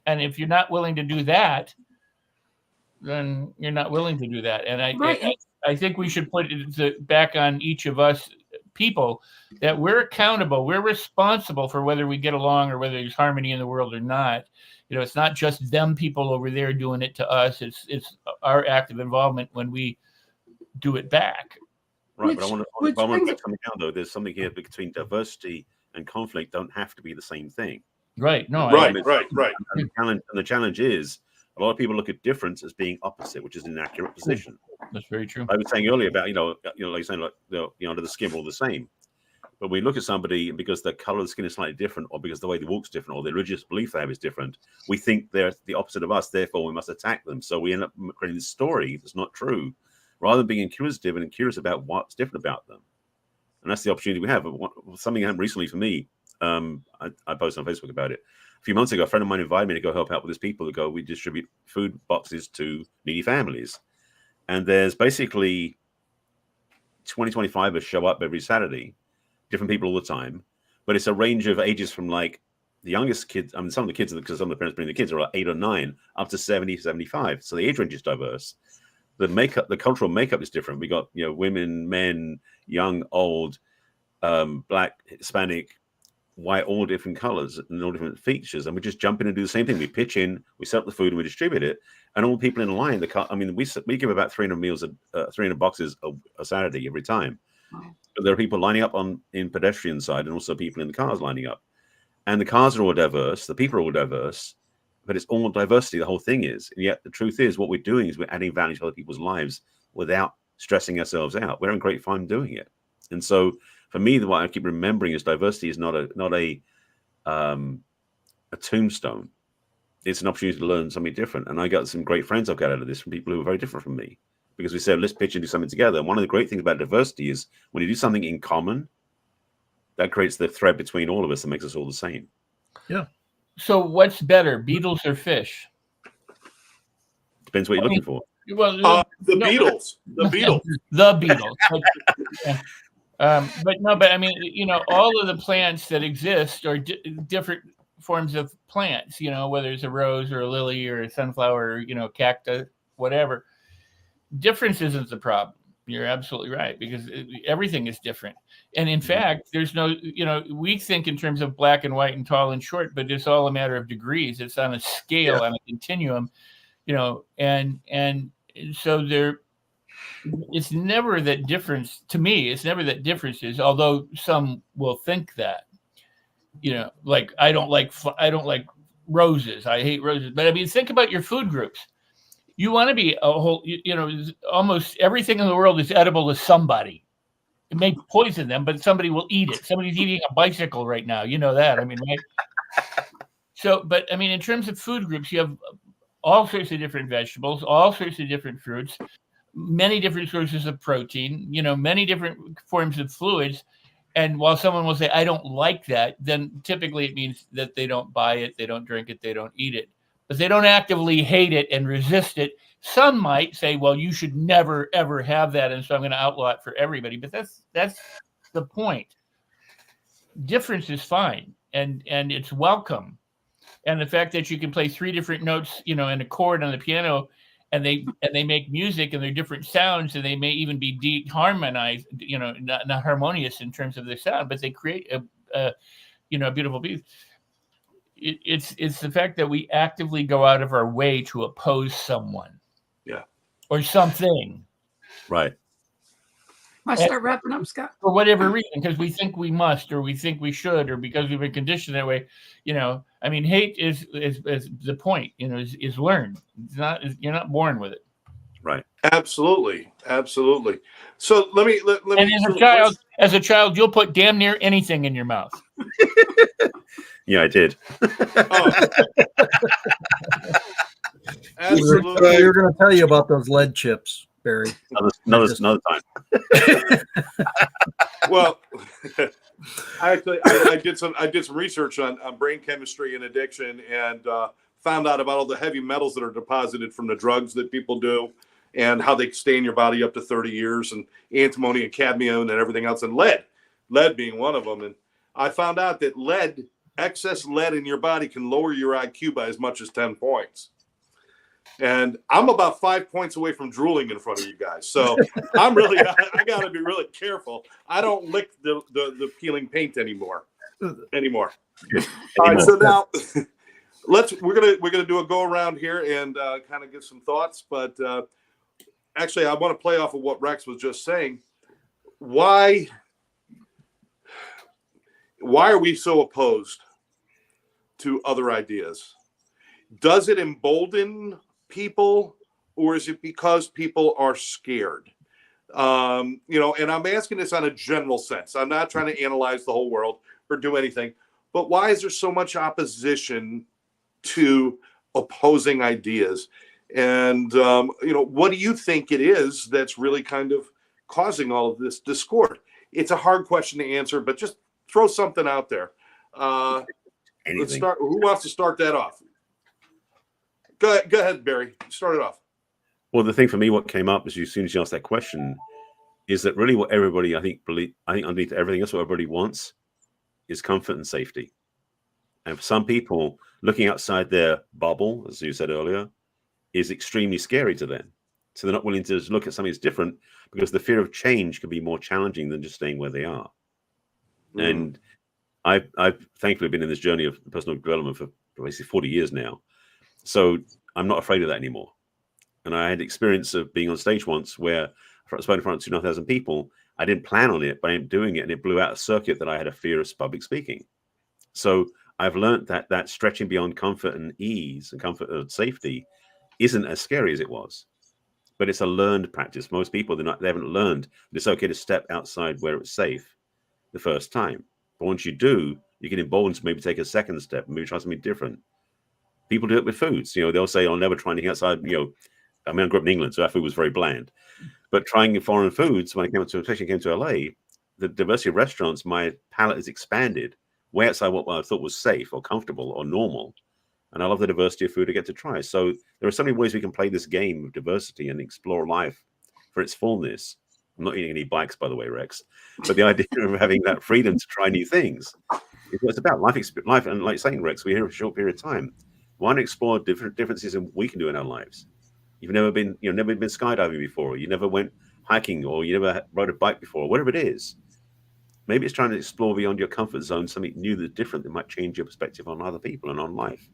And if you're not willing to do that, then you're not willing to do that. And I think we should put it back on each of us people that we're accountable. We're responsible for whether we get along or whether there's harmony in the world or not. It's not just them people over there doing it to us. It's our active involvement when we do it back. Right, but I want to break something down, though. There's something here between diversity and conflict don't have to be the same thing. Right. No. Right. And the challenge is a lot of people look at difference as being opposite, which is an inaccurate position. That's very true. I was saying earlier about like you're saying, like under the skin, all the same. But we look at somebody because the color of the skin is slightly different, or because the way they walk's different, or the religious belief they have is different. We think they're the opposite of us, therefore we must attack them. So we end up creating this story that's not true, rather than being inquisitive and curious about what's different about them. And that's the opportunity we have. Something happened recently for me. I posted on Facebook about it. A few months ago, a friend of mine invited me to go help out with his people. We distribute food boxes to needy families. And there's basically 25 show up every Saturday, different people all the time. But it's a range of ages from like the youngest kids. I mean, some of the kids, because some of the parents bring the kids, are like 8 or 9, up to 70, 75. So the age range is diverse. The cultural makeup is different. We got, women, men, young, old, black, Hispanic, white, all different colors and all different features. And we just jump in and do the same thing. We pitch in, we set up the food, and we distribute it. And all the people in line, we give about 300 boxes a Saturday every time. But there are people lining up in pedestrian side, and also people in the cars lining up. And the cars are all diverse. The people are all diverse. But it's all diversity, the whole thing is. And yet the truth is, what we're doing is we're adding value to other people's lives without stressing ourselves out. We're having great fun doing it. And so for me, what I keep remembering is diversity is not a tombstone. It's an opportunity to learn something different. And I got some great friends I've got out of this from people who are very different from me, because we said, let's pitch and do something together. And one of the great things about diversity is when you do something in common, that creates the thread between all of us that makes us all the same. Yeah. So what's better, Beatles or Fish? Depends what you're looking for. Well, Beatles. The Beatles. The Beatles. But I mean, all of the plants that exist are different forms of plants, whether it's a rose or a lily or a sunflower, or, cactus, whatever. Difference isn't the problem. You're absolutely right, because everything is different. And in fact, there's no, we think in terms of black and white and tall and short, but it's all a matter of degrees. It's on a scale, on a continuum, and so it's never that difference. To me, it's never that differences, although some will think that, like I don't like roses. I hate roses. But I mean, think about your food groups. You want to be a whole, almost everything in the world is edible to somebody. It may poison them, but somebody will eat it. Somebody's eating a bicycle right now. You know that. I mean, right? So, but I mean, in terms of food groups, you have all sorts of different vegetables, all sorts of different fruits, many different sources of protein, many different forms of fluids. And while someone will say, I don't like that, then typically it means that they don't buy it, they don't drink it, they don't eat it. But they don't actively hate it and resist it. Some might say, well, you should never, ever have that, and so I'm going to outlaw it for everybody. But that's the point. Difference is fine, and it's welcome. And the fact that you can play 3 different notes, in a chord on the piano, and they make music and they're different sounds, and they may even be de-harmonized, not harmonious in terms of their sound, but they create a beautiful piece. It's the fact that we actively go out of our way to oppose someone, or something, Right. I start wrapping up, Scott. for whatever reason, because we think we must, or we think we should, or because we've been conditioned that way. I mean, hate is the point. Is learned. It's not. You're not born with it. Right. Absolutely. So let me. And as a child, you'll put damn near anything in your mouth. Yeah, I did. Oh. Absolutely. We were going to tell you about those lead chips, Barry. Another time. Well, I did some research on brain chemistry and addiction, and found out about all the heavy metals that are deposited from the drugs that people do, and how they stay in your body up to 30 years, and antimony and cadmium and everything else, and lead being one of them. And I found out that excess lead in your body can lower your IQ by as much as 10 points. And I'm about 5 points away from drooling in front of you guys. So I got to be really careful. I don't lick the peeling paint anymore. All right, so now we're gonna do a go around here and kind of give some thoughts. But actually, I want to play off of what Rex was just saying. Why are we so opposed to other ideas? Does it embolden people, or is it because people are scared? And I'm asking this on a general sense. I'm not trying to analyze the whole world or do anything, but why is there so much opposition to opposing ideas? And what do you think it is that's really kind of causing all of this discord? It's a hard question to answer, but just throw something out there. Let's start. Who wants to start that off? Go ahead, Barry. Start it off. Well, the thing for me, what came up as soon as you asked that question, is that really what everybody, I think underneath everything else, what everybody wants is comfort and safety. And for some people, looking outside their bubble, as you said earlier, is extremely scary to them. So they're not willing to look at something that's different, because the fear of change can be more challenging than just staying where they are. Mm. And I've thankfully been in this journey of personal development for basically 40 years now. So I'm not afraid of that anymore. And I had experience of being on stage once where I spoke in front of 2,500 people. I didn't plan on it, but I ended up doing it, and it blew out a circuit that I had a fear of public speaking. So I've learned that stretching beyond comfort and ease and comfort and safety isn't as scary as it was. But it's a learned practice. Most people, they haven't learned that it's okay to step outside where it's safe the first time. But once you do, you get emboldened to maybe take a second step and maybe try something different. People do it with foods. They'll say, I'll never try anything outside. I grew up in England, so our food was very bland. But trying foreign foods, especially came to LA, the diversity of restaurants, my palate has expanded way outside what I thought was safe or comfortable or normal. And I love the diversity of food I get to try. So there are so many ways we can play this game of diversity and explore life for its fullness. I'm not eating any bikes, by the way, Rex. But the idea of having that freedom to try new things is what it's about. Life, and like saying, Rex, we're here for a short period of time. Why not explore differences in what we can do in our lives? You've never been skydiving before, or you never went hiking, or you never rode a bike before, whatever it is. Maybe it's trying to explore beyond your comfort zone, something new that's different that might change your perspective on other people and on life.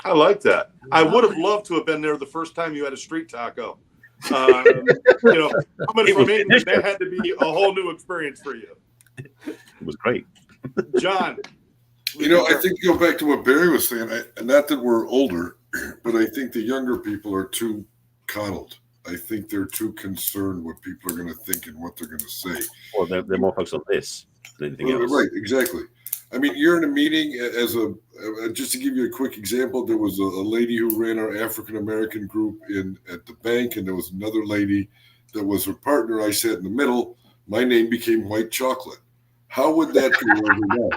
I like that. I would have loved to have been there the first time you had a street taco. Coming from England, that had to be a whole new experience for you. It was great. John. I think to go back to what Barry was saying, not that we're older, but I think the younger people are too coddled. I think they're too concerned what people are going to think and what they're going to say. Well, they're more focused on this than anything else. Right, exactly. I mean, you're in a meeting just to give you a quick example, there was a lady who ran our African-American group at the bank, and there was another lady that was her partner. I sat in the middle. my name became White Chocolate. How would that go over now?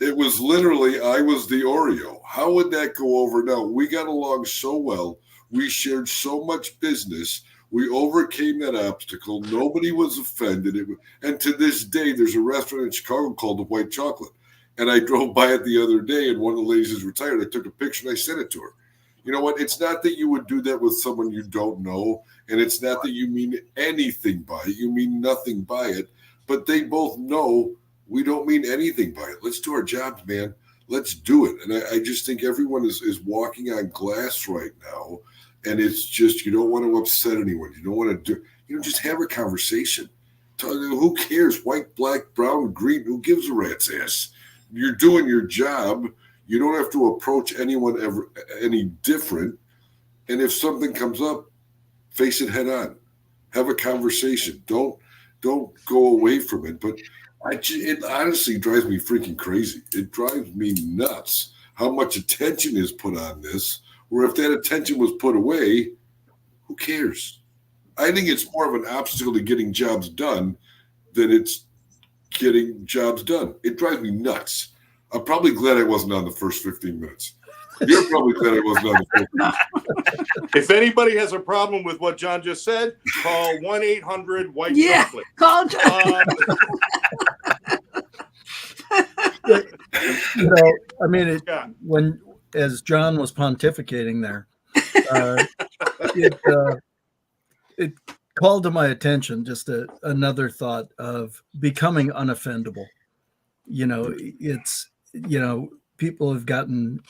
It was literally, I was the Oreo. How would that go over now? We got along so well. We shared so much business. We overcame that obstacle. Nobody was offended. And to this day, there's a restaurant in Chicago called the White Chocolate. And I drove by it the other day, and one of the ladies is retired. I took a picture and I sent it to her. You know what? It's not that you would do that with someone you don't know, and it's not that you mean anything by it. You mean nothing by it. But they both know we don't mean anything by it. Let's do our jobs, man. Let's do it. And I just think everyone is walking on glass right now. And it's just, you don't want to upset anyone. You don't want to just have a conversation. Who cares? White, black, brown, green, who gives a rat's ass? You're doing your job. You don't have to approach anyone ever any different. And if something comes up, face it head on. Have a conversation. Don't go away from it. But it honestly drives me freaking crazy. It drives me nuts how much attention is put on this, where if that attention was put away, who cares? I think it's more of an obstacle to getting jobs done than it's getting jobs done. It drives me nuts. I'm probably glad I wasn't on the first 15 minutes. You're probably glad I wasn't on the first 15 minutes. If anybody has a problem with what John just said, call 1-800-WHITE-CHOCOLate. Call John. I mean, when as John was pontificating there, it called to my attention just another thought of becoming unoffendable. It's people have gotten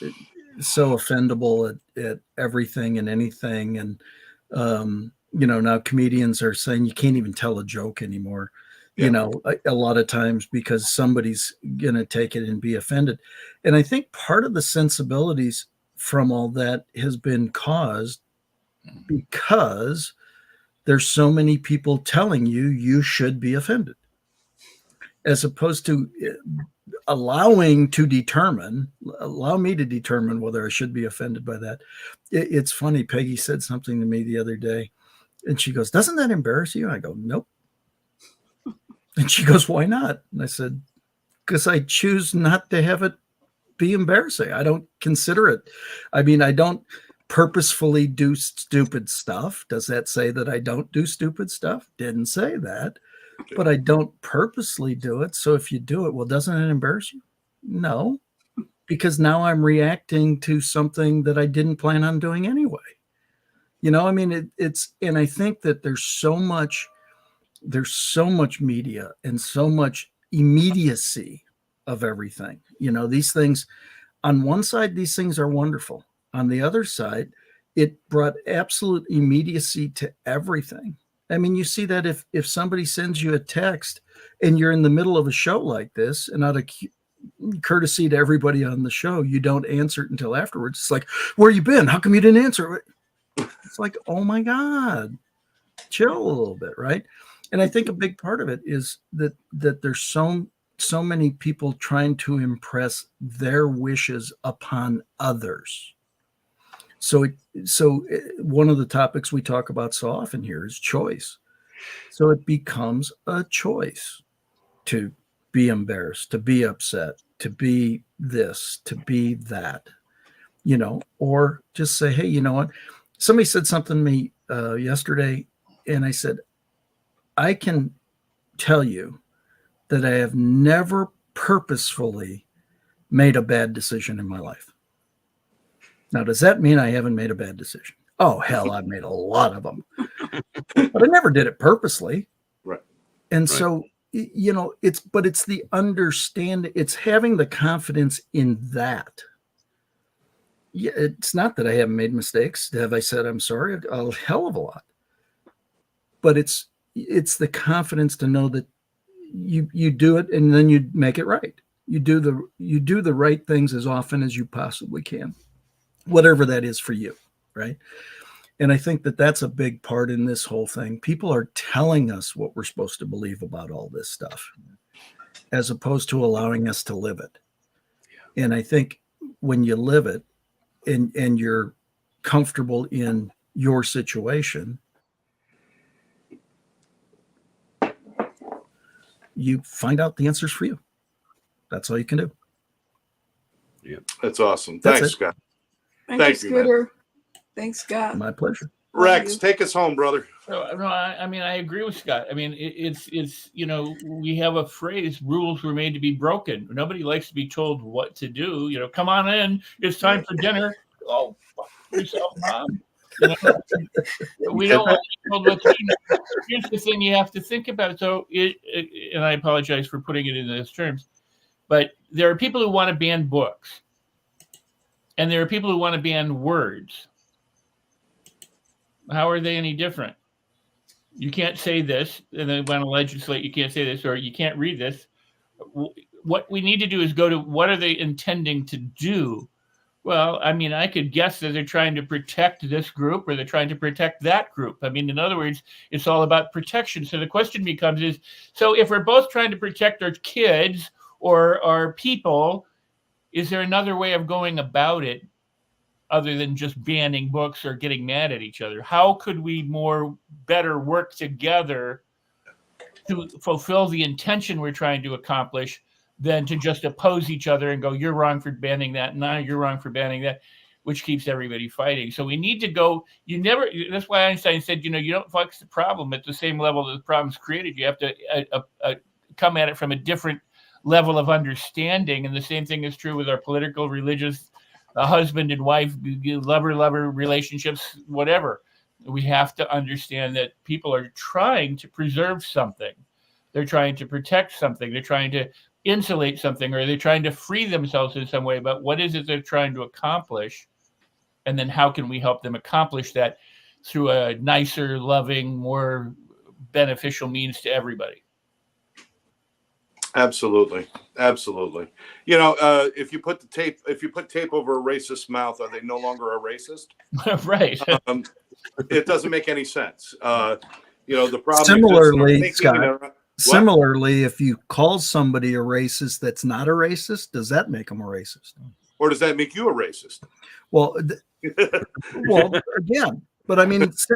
so offendable at everything and anything, and now comedians are saying you can't even tell a joke anymore. A lot of times because somebody's going to take it and be offended. And I think part of the sensibilities from all that has been caused because there's so many people telling you should be offended, as opposed to allow me to determine whether I should be offended by that. It's funny. Peggy said something to me the other day and she goes, "Doesn't that embarrass you?" I go, "Nope." And she goes, "Why not?" And I said, "Because I choose not to have it be embarrassing. I don't consider it. I mean, I don't purposefully do stupid stuff. Does that say that I don't do stupid stuff? Didn't say that. Okay. But I don't purposely do it. So if you do it, well, doesn't it embarrass you? No, because now I'm reacting to something that I didn't plan on doing anyway. I mean, and I think that there's so much media and so much immediacy of everything. These things, on one side, these things are wonderful. On the other side, it brought absolute immediacy to everything. I mean, you see that if somebody sends you a text and you're in the middle of a show like this, and out of courtesy to everybody on the show, you don't answer it until afterwards. It's like, "Where you been? How come you didn't answer?" It's like, oh my God, chill a little bit, right? And I think a big part of it is that there's so many people trying to impress their wishes upon others. So one of the topics we talk about so often here is choice. So it becomes a choice to be embarrassed, to be upset, to be this, to be that, or just say, "Hey, you know what?" Somebody said something to me yesterday, and I said, "I can tell you that I have never purposefully made a bad decision in my life." Now, does that mean I haven't made a bad decision? Oh, hell, I've made a lot of them, but I never did it purposely. Right. And so, it's the understanding, it's having the confidence in that. Yeah, it's not that I haven't made mistakes. Have I said I'm sorry? A hell of a lot. But it's the confidence to know that you do it and then you make it right. You do the right things as often as you possibly can, whatever that is for you, right? And I think that that's a big part in this whole thing. People are telling us what we're supposed to believe about all this stuff, as opposed to allowing us to live it. And I think when you live it and you're comfortable in your situation, you find out the answers for you. That's all you can do. That's awesome. That's Thanks, it. Scott. Thank Thank you, you, man. Scooter. Thanks, Scott. My pleasure. Love Rex, you. take us home, brother. No, I mean, I agree with Scott. I mean, it's we have a phrase: rules were made to be broken. Nobody likes to be told what to do. Come on in. It's time for dinner. Oh, fuck yourself, mom. We don't want to be told what to do. Here's the thing you have to think about. So, and I apologize for putting it in those terms, but there are people who want to ban books, and there are people who want to ban words. How are they any different? You can't say this, and they want to legislate you can't say this, or you can't read this. What we need to do is go to what are they intending to do? Well, I mean, I could guess that they're trying to protect this group or they're trying to protect that group. I mean, in other words, it's all about protection. So the question becomes so if we're both trying to protect our kids or our people, is there another way of going about it other than just banning books or getting mad at each other? How could we better work together to fulfill the intention we're trying to accomplish than to just oppose each other and go, you're wrong for banning that, and you're wrong for banning that, which keeps everybody fighting. So we need to go, that's why Einstein said, you don't fix the problem at the same level that the problem's created. You have to come at it from a different level of understanding. And the same thing is true with our political, religious, husband and wife, lover relationships, whatever. We have to understand that people are trying to preserve something. They're trying to protect something. They're trying to insulate something, or they're trying to free themselves in some way. But what is it they're trying to accomplish? And then how can we help them accomplish that through a nicer, loving, more beneficial means to everybody? Absolutely. If you put tape over a racist mouth, are they no longer a racist? Right. It doesn't make any sense. The problem Similarly, Scott, similarly, if you call somebody a racist that's not a racist, does that make them a racist? Or does that make you a racist? Well, again, but I mean, it's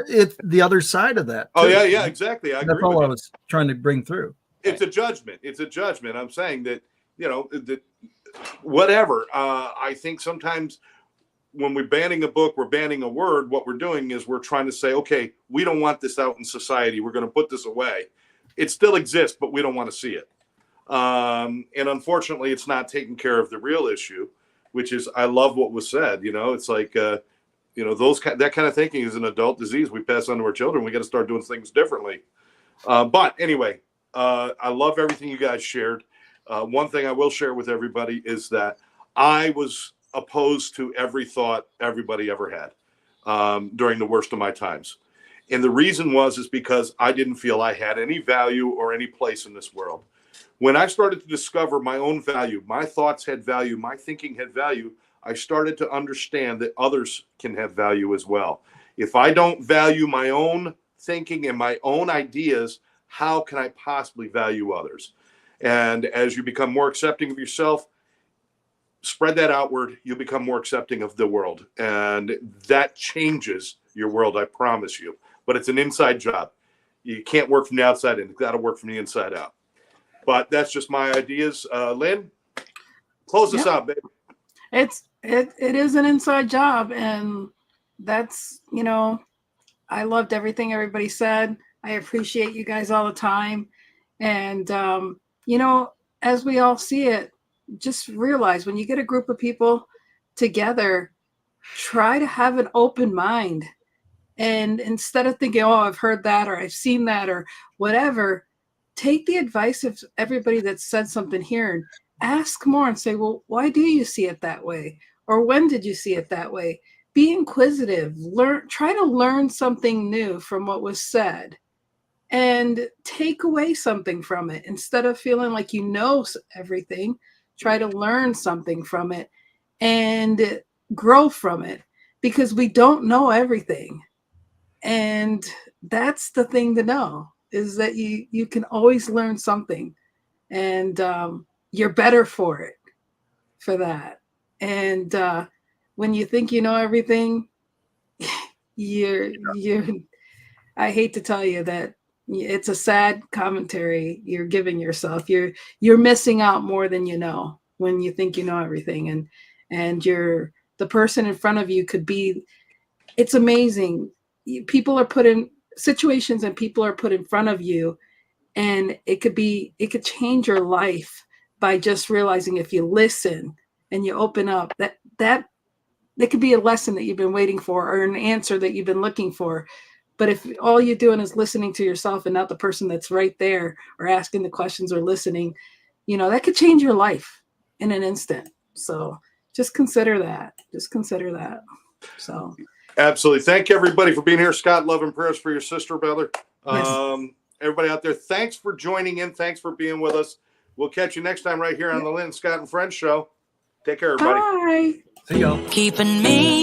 the other side of that. Oh, yeah, exactly. I agree. That's all I was trying to bring through. It's a judgment. I'm saying that, whatever. I think sometimes when we're banning a book, we're banning a word. What we're doing is we're trying to say, okay, we don't want this out in society. We're going to put this away. It still exists, but we don't want to see it. And unfortunately, it's not taking care of the real issue, which is, I love what was said. It's like, that kind of thinking is an adult disease we pass on to our children. We got to start doing things differently. But anyway, I love everything you guys shared. One thing I will share with everybody is that I was opposed to every thought everybody ever had during the worst of my times. And the reason is because I didn't feel I had any value or any place in this world. When I started to discover my own value, my thoughts had value, my thinking had value, I started to understand that others can have value as well. If I don't value my own thinking and my own ideas, how can I possibly value others? And as you become more accepting of yourself, spread that outward, you'll become more accepting of the world. And that changes your world, I promise you. But it's an inside job. You can't work from the outside in. You've got to work from the inside out. But that's just my ideas. Lynn, close us out, baby. It is an inside job. And that's, I loved everything everybody said. I appreciate you guys all the time. And, as we all see it, just realize when you get a group of people together, try to have an open mind. And instead of thinking, oh, I've heard that or I've seen that or whatever, take the advice of everybody that said something here and ask more and say, well, why do you see it that way? Or when did you see it that way? Be inquisitive. Try to learn something new from what was said. And take away something from it. Instead of feeling like you know everything, try to learn something from it and grow from it, because we don't know everything. And that's the thing to know, is that you can always learn something, and you're better for that. And when you think you know everything, you're I hate to tell you that, It's a sad commentary you're giving yourself. You're missing out more than you know when you think you know everything, and the person in front of you could be. It's amazing. People are put in situations, and people are put in front of you, and it could change your life by just realizing if you listen and you open up, that could be a lesson that you've been waiting for, or an answer that you've been looking for. But if all you're doing is listening to yourself and not the person that's right there, or asking the questions, or listening, that could change your life in an instant. So just consider that. So Absolutely. Thank you, everybody, for being here. Scott, love and prayers for your sister, brother. Everybody out there, thanks for joining in. Thanks for being with us. We'll catch you next time right here on the Lynn, Scott, and Friends show. Take care, everybody. bye. See y'all. Keeping me